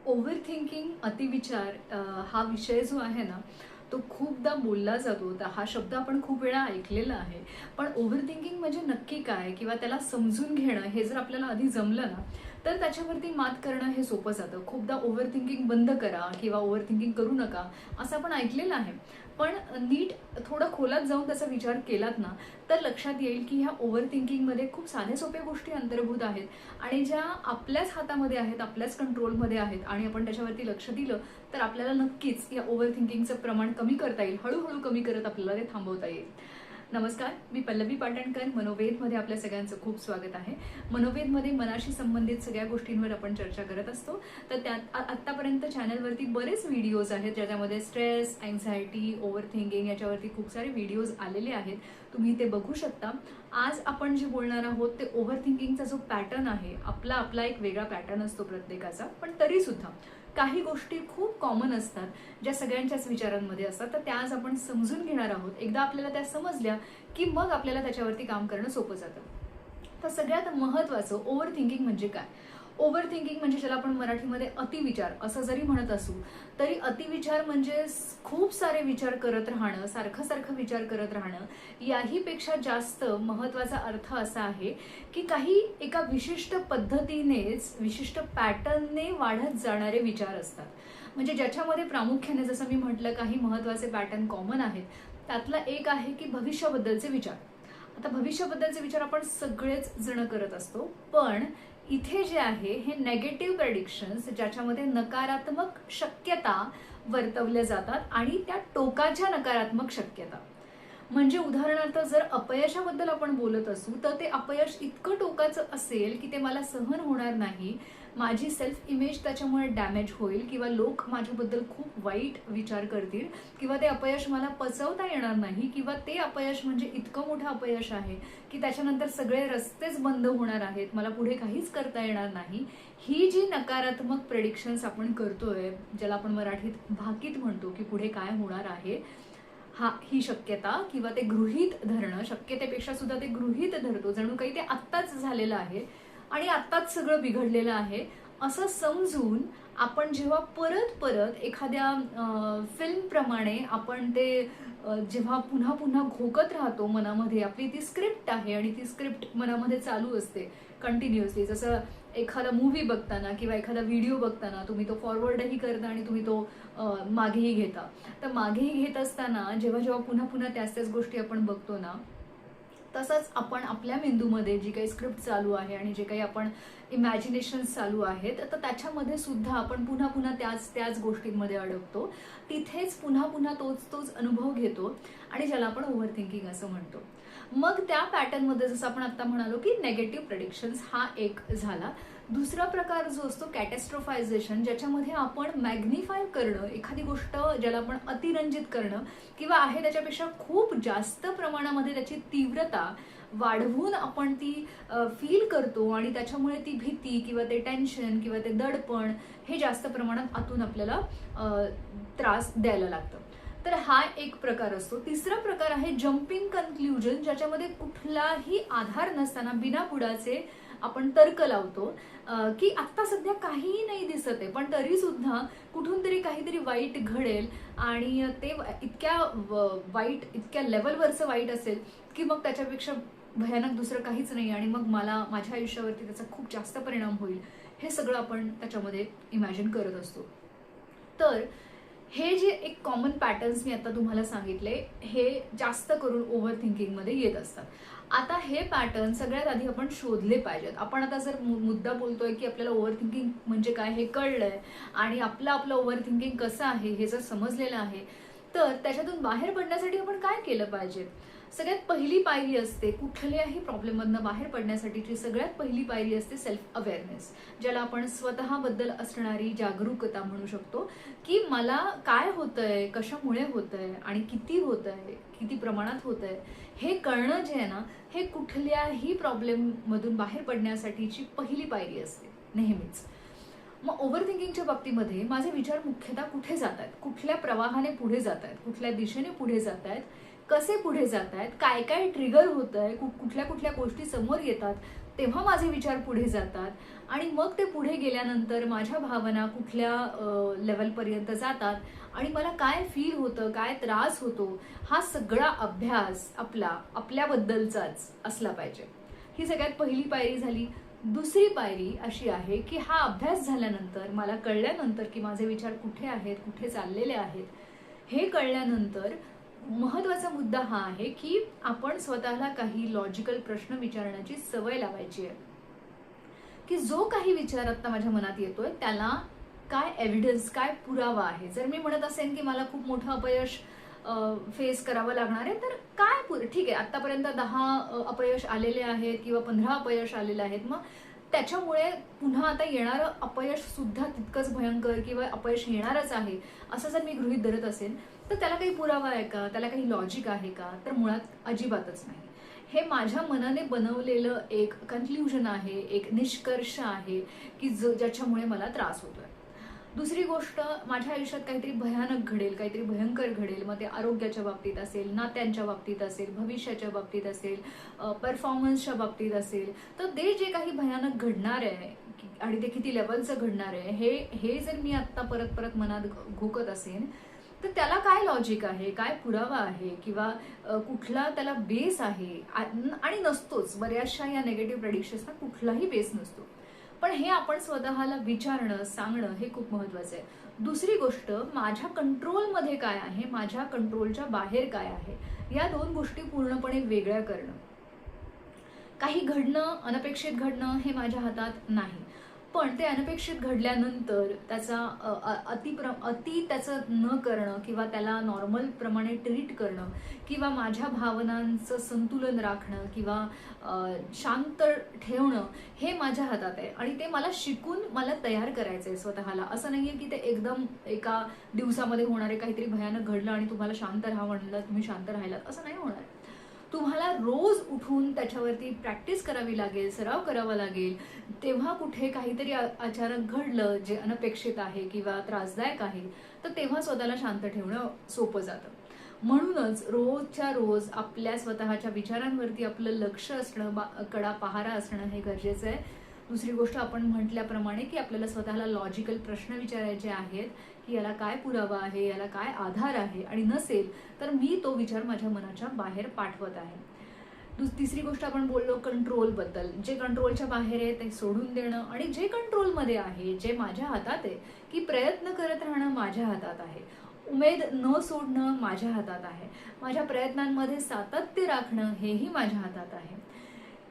Over thinking, अतिविचार हा विषय जो आहे ना, तो खूपदा बोलला जातो. तर हा शब्द आपण खूप वेळा ऐकलेला आहे. पण ओव्हर थिंकिंग म्हणजे नक्की काय? किंवा त्याला समजून घेणं हे जर आपल्याला आधी जमलं ना, तर त्याच्यावरती मात करणं हे सोपं जातं. खूपदा ओव्हर थिंकिंग बंद करा किंवा ओव्हर थिंकिंग करू नका, असं आपण ऐकलेलं आहे. पण नीट थोडं खोलात जाऊन त्याचा विचार केलात ना, तर लक्षात येईल की ह्या ओव्हर थिंकिंगमध्ये खूप साध्या सोप्या गोष्टी अंतर्भूत आहेत आणि ज्या आपल्याच हातामध्ये आहेत, आपल्याच कंट्रोलमध्ये आहेत आणि आपण त्याच्यावरती लक्ष दिलं तर आपल्याला नक्कीच या ओव्हर थिंकिंगचं प्रमाण कमी करता येईल. हळूहळू कमी करत आपल्याला ते थांबवता येईल. नमस्कार, मी पल्लवी पाटणकर. मनोवेदमध्ये आपल्या सगळ्यांचं खूप स्वागत आहे. मनोवेदमध्ये मनाशी संबंधित सगळ्या गोष्टींवर आपण चर्चा करत असतो. तर त्यात आत्तापर्यंत चॅनलवरती बरेच व्हिडिओज आहेत ज्याच्यामध्ये स्ट्रेस, अँझायटी, ओव्हर थिंकिंग याच्यावरती खूप सारे व्हिडिओज आलेले आहेत. तुम्ही ते बघू शकता. आज आपण जे बोलणार आहोत ते ओव्हर थिंकिंगचा जो पॅटर्न आहे, आपला एक वेगळा पॅटर्न असतो प्रत्येकाचा, पण तरी सुद्धा काही गोष्टी खूप कॉमन असतात ज्या सगळ्यांच्याच विचारांमध्ये असतात. तर त्या आज आपण समजून घेणार आहोत. एकदा आपल्याला त्या समजल्या की मग आपल्याला त्याच्यावरती काम करणं सोपं जातं. तर सगळ्यात महत्त्वाचं ओव्हर थिंकिंग म्हणजे काय? ओव्हर थिंकिंग म्हणजे ज्याला आपण मराठीमध्ये अतिविचार असं जरी म्हणत असू तरी अतिविचार म्हणजे खूप सारे विचार करत राहणं, सारखं विचार करत राहणं. याही पेक्षा जास्त महत्त्वाचा अर्थ असा आहे की काही एका विशिष्ट पद्धतीनेच, विशिष्ट पॅटर्नने वाढत जाणारे विचार असतात. म्हणजे ज्याच्यामध्ये प्रामुख्याने जसं मी म्हटलं काही महत्त्वाचे पॅटर्न कॉमन आहेत. त्यातला एक आहे की भविष्याबद्दलचे विचार. आता भविष्याबद्दलचे विचार आपण सगळेच जण करत असतो, पण इथे जे आहे हे नेगेटिव्ह प्रेडिक्शन्स ज्याच्यामध्ये नकारात्मक शक्यता वर्तवल्या जातात आणि त्या टोकाच्या नकारात्मक शक्यता. म्हणजे उदाहरणार्थ जर अपयशाबद्दल आपण बोलत असू तर ते अपयश इतकं टोकाचं असेल की ते मला सहन होणार नाही, माझी सेल्फ इमेज त्याच्यामुळे डॅमेज होईल किंवा लोक माझ्याबद्दल खूप वाईट विचार करतील किंवा ते अपयश मला पचवता येणार नाही किंवा ते अपयश म्हणजे इतकं मोठं अपयश आहे की त्याच्यानंतर सगळे रस्तेच बंद होणार आहेत, मला पुढे काहीच करता येणार नाही. ही जी नकारात्मक प्रेडिक्शन्स आपण करतोय, ज्याला आपण मराठीत भाकीत म्हणतो की पुढे काय होणार आहे, ही शक्यता किंवा ते गृहीत धरणं, शक्यतेपेक्षा सुद्धा ते गृहीत धरतो जणू काही ते आत्ताच झालेलं आहे आणि आत्ताच सगळं बिघडलेलं आहे असं समजून आपण जेव्हा परत परत एखाद्या फिल्मप्रमाणे आपण ते जेव्हा पुन्हा पुन्हा घोकत राहतो मनामध्ये, आपली ती स्क्रिप्ट आहे आणि ती स्क्रिप्ट मनामध्ये चालू असते कंटिन्युअसली. जसं एखादा मूव्ही बघताना किंवा एखादा व्हिडिओ बघताना तुम्ही तो फॉरवर्डही करता आणि तुम्ही तो मागेही घेता. तर मागेही घेत असताना जेव्हा जेव्हा पुन्हा पुन्हा त्याच गोष्टी आपण बघतो ना, तसंच आपण आपल्या मेंदूमध्ये जी काही स्क्रिप्ट चालू आहे आणि जे काही आपण इमॅजिनेशन्स चालू आहेत तर त्याच्यामध्ये सुद्धा आपण पुन्हा पुन्हा त्याच गोष्टींमध्ये अडकतो. तिथेच पुन्हा पुन्हा तोच अनुभव घेतो आणि ज्याला आपण ओव्हर थिंकिंग असं म्हणतो. मग त्या पॅटर्नमध्ये जसं आपण आता म्हणालो की नेगेटिव्ह प्रेडिक्शन्स हा एक झाला. दुसरा प्रकार जो असतो कॅटॅस्ट्रोफायझेशन, ज्याच्यामध्ये आपण मॅग्निफाय करणं, एखादी गोष्ट ज्याला आपण अतिरंजित करणं किंवा आहे त्याच्यापेक्षा खूप जास्त प्रमाणामध्ये त्याची तीव्रता वाढवून आपण ती फील करतो आणि त्याच्यामुळे ती भीती किंवा ते टेन्शन किंवा ते दडपण हे जास्त प्रमाणात आतून आपल्याला त्रास द्यायला लागतं. तर हा एक प्रकार असतो. तिसरा प्रकार आहे जम्पिंग कन्क्लुजन, ज्याच्यामध्ये कुठलाही आधार नसताना बिनाबुडाचे आपण तर्क लावतो की आत्ता सध्या काहीही नाही दिसत आहे पण तरी सुद्धा कुठून तरी काहीतरी वाईट घडेल आणि ते इतक्या वाईट, इतक्या लेवलवरचं वाईट असेल की मग त्याच्यापेक्षा भयानक दुसरं काहीच नाही आणि मग मला माझ्या आयुष्यावरती त्याचा खूप जास्त परिणाम होईल. हे सगळं आपण त्याच्यामध्ये इमॅजिन करत असतो. तर हे जे एक कॉमन पॅटर्न्स मी आता तुम्हाला सांगितले हे जास्त करून ओव्हर थिंकिंगमध्ये येत असतात. आता हे पॅटर्न सगळ्यात आधी आपण शोधले पाहिजेत. आपण आता जर मुद्दा बोलतोय की आपल्याला ओव्हर थिंकिंग म्हणजे काय हे कळलंय आणि आपलं ओव्हर थिंकिंग कसं आहे हे जर समजलेलं आहे, तर त्याच्यातून बाहेर पडण्यासाठी आपण काय केलं पाहिजे? सगळ्यात पहिली पायरी असते कुठल्याही प्रॉब्लेममधनं बाहेर पडण्यासाठीची सगळ्यात पहिली पायरी असते सेल्फ अवेअरनेस, ज्याला आपण स्वतःबद्दल असणारी जागरूकता म्हणू शकतो. की मला काय होतंय, कशामुळे होतंय आणि किती होतंय, किती प्रमाणात होतंय हे कळणं जे आहे ना, हे कुठल्याही प्रॉब्लेममधून बाहेर पडण्यासाठीची पहिली पायरी असते नेहमीच. मग ओव्हर थिंकिंगच्या बाबतीमध्ये माझे विचार मुख्यतः कुठे जात आहेत, कुठल्या प्रवाहाने पुढे जात आहेत, कुठल्या दिशेने पुढे जात आहेत, कसे पुढे जात आहेत, काय काय ट्रिगर होत आहे, कुठल्या कुठल्या गोष्टी समोर येतात, तेव्हा माझे विचार पुढे जातात आणि मग ते पुढे गेल्यानंतर माझ्या भावना कुठल्या लेवलपर्यंत जातात आणि मला काय फील होतं, काय त्रास होतो, हा सगळा अभ्यास आपल्याबद्दलचाच असला पाहिजे. ही सगळ्यात पहिली पायरी झाली. दुसरी पायरी अशी आहे की हा अभ्यास झाल्यानंतर मला कळल्यानंतर की माझे विचार कुठे आहेत, कुठे चाललेले आहेत, हे कळल्यानंतर महत्त्वाचा मुद्दा हा आहे की आपण स्वतःला काही लॉजिकल प्रश्न विचारण्याची सवय लावायची आहे की जो काही विचार आता माझ्या मनात येतोय त्याला काय एव्हिडन्स, काय पुरावा आहे. जर मी म्हणत असेन की मला खूप मोठं अपयश फेस करावं लागणार आहे, तर काय ठीक आहे, आतापर्यंत 10 अपयश आलेले आहेत किंवा 15 अपयश आलेले आहेत, मग त्याच्यामुळे पुन्हा आता येणारं अपयश सुद्धा तितकंच भयंकर किंवा अपयश येणारच आहे असं जर मी गृहीत धरत असेल, तर त्याला काही पुरावा आहे का, त्याला काही लॉजिक आहे का, तर मुळात अजिबातच नाही. हे माझ्या मनाने बनवलेलं एक कन्क्ल्युजन आहे, एक निष्कर्ष आहे की ज्याच्यामुळे मला त्रास होतोय. दुसरी गोष्ट, माझ्या आयुष्यात काहीतरी भयानक घडेल, काहीतरी भयंकर घडेल, मग ते आरोग्याच्या बाबतीत असेल, नात्यांच्या बाबतीत असेल, भविष्याच्या बाबतीत असेल, परफॉर्मन्सच्या बाबतीत असेल, तर ते जे काही भयानक घडणार आहे आणि ते किती लेवलचं घडणार आहे हे जर मी आत्ता परत परत मनात घोकत असेन, तर त्याला काय लॉजिक आहे, काय पुरावा आहे किंवा कुठला त्याला बेस आहे. आणि नसतोच, बऱ्याचशा या नेगेटिव्ह प्रेडिक्शन्सना कुठलाही बेस नसतो. पण हे आपण स्वतःला विचारणं, सांगणं हे खूप महत्वाचं आहे. दुसरी गोष्ट, माझ्या कंट्रोलमध्ये काय आहे, माझ्या कंट्रोलच्या बाहेर काय आहे, या दोन गोष्टी पूर्णपणे वेगळ्या करणं. काही घडणं, अनपेक्षित घडणं हे माझ्या हातात नाही, पण ते अनपेक्षित घडल्यानंतर त्याचा अति त्याचं न करणं किंवा त्याला नॉर्मल प्रमाणे ट्रीट करणं किंवा माझ्या भावनांचं संतुलन राखणं किंवा शांत ठेवणं हे माझ्या हातात आहे आणि ते मला शिकून मला तयार करायचं आहे स्वतःला. असं नाहीये की ते एकदम एका दिवसामध्ये होणारे काहीतरी भयानक घडलं आणि तुम्हाला शांत राहा म्हणलं, तुम्ही शांत राहिलात, असं नाही होणार. तुम्हाला रोज उठून त्याच्यावरती प्रॅक्टिस करावी लागेल, सराव करावा लागेल. तेव्हा कुठे काहीतरी अचानक घडलं जे अनपेक्षित आहे किंवा त्रासदायक आहे, तर तेव्हा स्वतःला शांत ठेवणं सोपं जातं. म्हणूनच रोजच्या रोज आपल्या स्वतःच्या विचारांवरती आपलं लक्ष असणं, कडा पहारा असणं हे गरजेचं आहे. दुसरी गोष्ट, आपण म्हटल्याप्रमाणे की आपल्याला स्वतःला लॉजिकल प्रश्न विचारायचे आहेत की याला काय पुरावा आहे, याला काय आधार आहे, आणि नसेल तर मी तो विचार माझ्या मनाच्या बाहेर पाठवत आहे. तिसरी गोष्ट, आपण बोललो कंट्रोलबद्दल. जे कंट्रोलच्या बाहेर आहे ते सोडून देणं आणि जे कंट्रोलमध्ये आहे, जे माझ्या हातात आहे, की प्रयत्न करत राहणं माझ्या हातात आहे, उमेद न सोडणं माझ्या हातात आहे, माझ्या प्रयत्नांमध्ये सातत्य राखणं हेही माझ्या हातात आहे,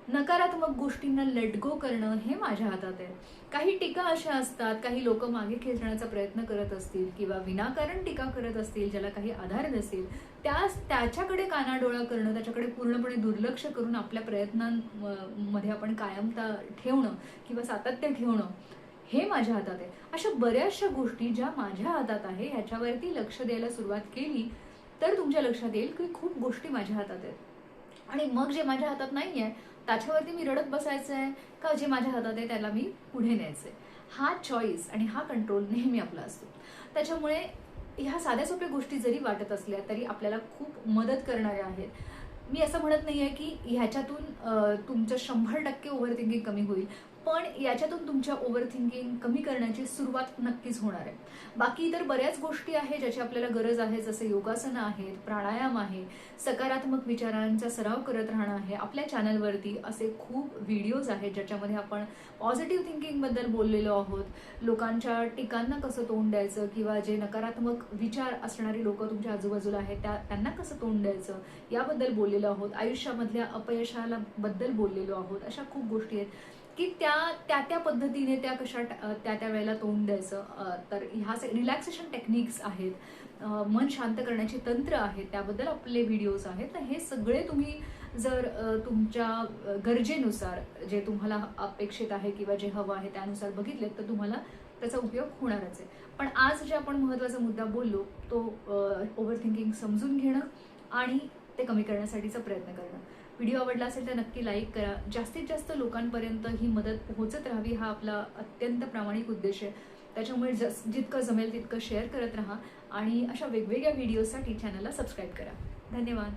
नकारात्मक गोष्टींना लेट गो करणं हे माझ्या हातात आहे. काही टीका अशा असतात, काही लोक मागे खेचण्याचा प्रयत्न करत असतील किंवा विनाकारण टीका करत असतील ज्याला काही आधार नसेल, त्याच्याकडे कानाडोळा करणं, त्याच्याकडे पूर्णपणे दुर्लक्ष करून आपल्या प्रयत्नांमध्ये आपण कायमता ठेवणं किंवा सातत्य ठेवणं हे माझ्या हातात आहे. अशा बऱ्याचशा गोष्टी ज्या माझ्या हातात आहे ह्याच्यावरती लक्ष द्यायला सुरुवात केली तर तुमच्या लक्षात येईल की खूप गोष्टी माझ्या हातात आहेत. आणि मग जे माझ्या हातात नाही आहे त्याच्यावरती मी रडत बसायचं आहे का जे माझ्या हातात आहे त्याला मी पुढे न्यायचं आहे. हा चॉईस आणि हा कंट्रोल नेहमी आपला असतो. त्याच्यामुळे ह्या साध्या सोप्या गोष्टी जरी वाटत असल्या तरी आपल्याला खूप मदत करणाऱ्या आहेत. मी असं म्हणत नाही आहे की ह्याच्यातून तुमचं 100% ओव्हर थिंकिंग कमी होईल, पण याच्यातून तुमच्या ओव्हर थिंकिंग कमी करण्याची सुरुवात नक्कीच होणार आहे. बाकी इतर बऱ्याच गोष्टी आहेत ज्याची आपल्याला गरज आहे, जसे योगासनं आहेत, प्राणायाम आहे, सकारात्मक विचारांचा सराव करत राहणं आहे. आपल्या चॅनलवरती असे खूप व्हिडिओज आहेत ज्याच्यामध्ये आपण पॉझिटिव्ह थिंकिंगबद्दल बोललेलो आहोत, लोकांच्या टीकांना कसं तोंड द्यायचं किंवा जे नकारात्मक विचार असणारी लोक तुमच्या आजूबाजूला आहेत त्यांना कसं तोंड द्यायचं याबद्दल बोललेलो आहोत, आयुष्यामधल्या अपयशाला बद्दल बोललेलो आहोत. अशा खूप गोष्टी आहेत की त्या पद्धतीने त्या कशा त्या वेळेला तोंड द्यायचं. तर ह्या रिलॅक्सेशन टेक्निक्स आहेत, मन शांत करण्याची तंत्र आहेत, त्याबद्दल आपले व्हिडिओज आहेत. तर हे सगळे तुम्ही जर तुमच्या गरजेनुसार जे तुम्हाला अपेक्षित आहे किंवा जे हवं आहे त्यानुसार बघितले तर तुम्हाला त्याचा उपयोग होणारच आहे. पण आज जे आपण महत्त्वाचा मुद्दा बोललो तो ओव्हर थिंकिंग समजून घेणं आणि ते कमी करण्यासाठीचा प्रयत्न करणं. व्हिडिओ आवडला असेल तर नक्की लाईक करा. जास्तीत जास्त लोकांपर्यंत ही मदत पोहोचत राहावी हा आपला अत्यंत प्रामाणिक उद्देश आहे. त्याच्यामुळे जितकं जमेल तितकं शेअर करत राहा आणि अशा वेगवेगळ्या व्हिडिओसाठी चॅनलला सबस्क्राईब करा. धन्यवाद.